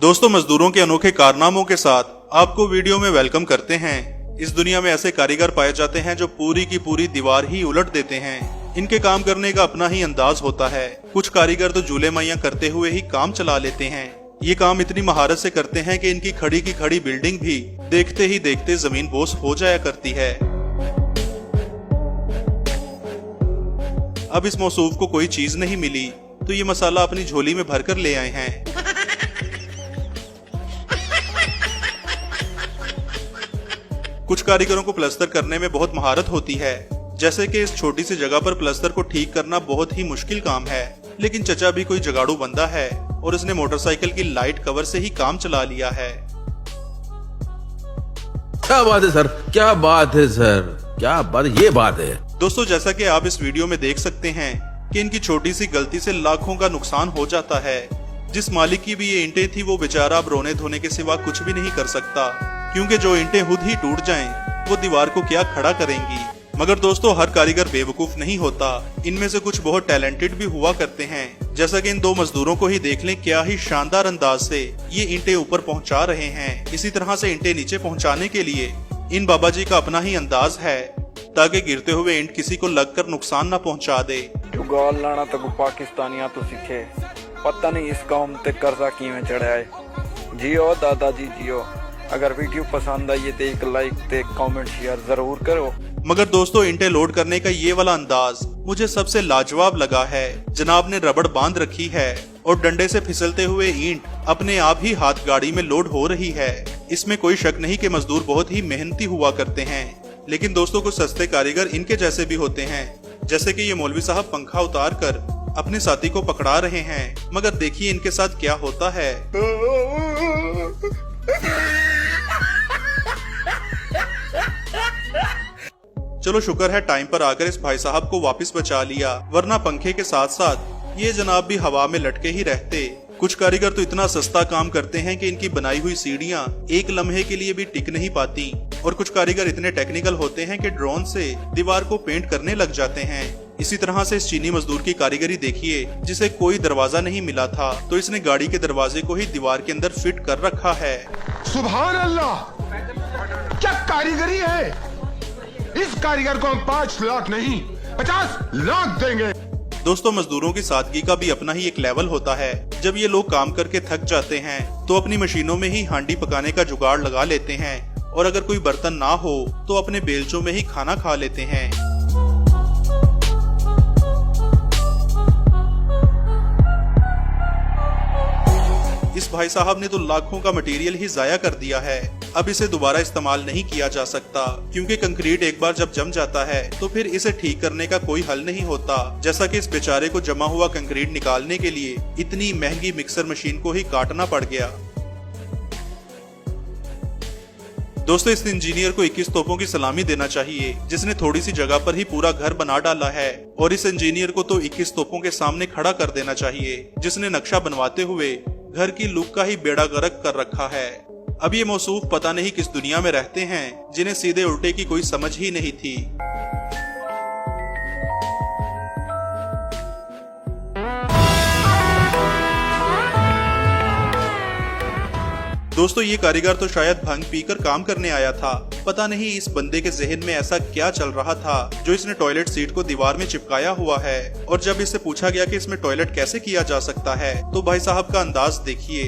दोस्तों, मजदूरों के अनोखे कारनामों के साथ आपको वीडियो में वेलकम करते हैं। इस दुनिया में ऐसे कारीगर पाए जाते हैं जो पूरी की पूरी दीवार ही उलट देते हैं। इनके काम करने का अपना ही अंदाज होता है। कुछ कारीगर तो जूले मैया करते हुए ही काम चला लेते हैं। ये काम इतनी महारत से करते हैं कि इनकी खड़ी की खड़ी बिल्डिंग भी देखते ही देखते जमीन बोस हो जाया करती है। अब इस मौसूफ को कोई चीज नहीं मिली तो ये मसाला अपनी झोली में भरकर ले आए हैं। कुछ कारीगरों को प्लास्टर करने में बहुत महारत होती है, जैसे कि इस छोटी सी जगह पर प्लास्टर को ठीक करना बहुत ही मुश्किल काम है। लेकिन चचा भी कोई जुगाड़ू बंदा है और उसने मोटरसाइकिल की लाइट कवर से ही काम चला लिया है। क्या बात है सर, क्या बात है सर, क्या बात, ये बात है। दोस्तों, जैसा कि आप इस वीडियो में देख सकते हैं कि इनकी छोटी सी गलती से लाखों का नुकसान हो जाता है। जिस मालिक की भी ये ईंटें थी वो बेचारा अब रोने धोने के सिवा कुछ भी नहीं कर सकता, क्योंकि जो ईंटें खुद ही टूट जाएं, वो दीवार को क्या खड़ा करेंगी। मगर दोस्तों, हर कारीगर बेवकूफ नहीं होता। इनमें से कुछ बहुत टैलेंटेड भी हुआ करते हैं। जैसा कि इन दो मजदूरों को ही देख लें, क्या ही शानदार अंदाज से ये ईंटें ऊपर पहुंचा रहे हैं। इसी तरह से ईंटें नीचे पहुंचाने के लिए इन बाबा जी का अपना ही अंदाज है, ताकि गिरते हुए ईंट किसी को लगकर नुकसान न पहुंचा दे। जुगाड़ लाना तो पाकिस्तानिया तो सीखे, पता नहीं इस कौम ते कर्जा किवें चढ़ा है। जियो दादाजी जियो। अगर वीडियो पसंद आई तो एक लाइक ते कमेंट शेयर जरूर करो। मगर दोस्तों, ईंटें लोड करने का ये वाला अंदाज मुझे सबसे लाजवाब लगा है। जनाब ने रबड़ बांध रखी है और डंडे से फिसलते हुए ईंट अपने आप ही हाथ गाड़ी में लोड हो रही है। इसमें कोई शक नहीं कि मजदूर बहुत ही मेहनती हुआ करते हैं। लेकिन दोस्तों, कुछ सस्ते कारीगर इनके जैसे भी होते हैं, जैसे कि ये मौलवी साहब पंखा उतार कर अपने साथी को पकड़ा रहे हैं। मगर देखिए इनके साथ क्या होता है। चलो शुक्र है टाइम पर आकर इस भाई साहब को वापस बचा लिया, वरना पंखे के साथ साथ ये जनाब भी हवा में लटके ही रहते। कुछ कारीगर तो इतना सस्ता काम करते हैं कि इनकी बनाई हुई सीढ़ियां एक लम्हे के लिए भी टिक नहीं पाती। और कुछ कारीगर इतने टेक्निकल होते हैं कि ड्रोन से दीवार को पेंट करने लग जाते हैं। इसी तरह से इस चीनी मजदूर की कारीगरी देखिए, जिसे कोई दरवाजा नहीं मिला था तो इसने गाड़ी के दरवाजे को ही दीवार के अंदर फिट कर रखा है। सुभान अल्लाह, क्या कारीगरी है। इस कारीगर को हम 5 लाख नहीं 50 लाख देंगे। दोस्तों, मजदूरों की सादगी का भी अपना ही एक लेवल होता है। जब ये लोग काम करके थक जाते हैं तो अपनी मशीनों में ही हांडी पकाने का जुगाड़ लगा लेते हैं, और अगर कोई बर्तन ना हो तो अपने बेलचों में ही खाना खा लेते हैं। इस भाई साहब ने तो लाखों का मटेरियल ही जाया कर दिया है। अब इसे दोबारा इस्तेमाल नहीं किया जा सकता, क्योंकि कंक्रीट एक बार जब जम जाता है तो फिर इसे ठीक करने का कोई हल नहीं होता। जैसा कि इस बेचारे को जमा हुआ कंक्रीट निकालने के लिए इतनी महंगी मिक्सर मशीन को ही काटना पड़ गया। दोस्तों, इस इंजीनियर को 21 तोपों की सलामी देना चाहिए, जिसने थोड़ी सी जगह पर ही पूरा घर बना डाला है। और इस इंजीनियर को तो 21 तोपों के सामने खड़ा कर देना चाहिए, जिसने नक्शा बनवाते हुए घर की लुक का ही बेड़ा गर्क कर रखा है। अब ये मौसूफ पता नहीं किस दुनिया में रहते हैं, जिन्हें सीधे उल्टे की कोई समझ ही नहीं थी। दोस्तों, ये कारीगर तो शायद भांग पीकर काम करने आया था। पता नहीं इस बंदे के जहन में ऐसा क्या चल रहा था जो इसने टॉयलेट सीट को दीवार में चिपकाया हुआ है। और जब इससे पूछा गया कि इसमें टॉयलेट कैसे किया जा सकता है, तो भाई साहब का अंदाज देखिए।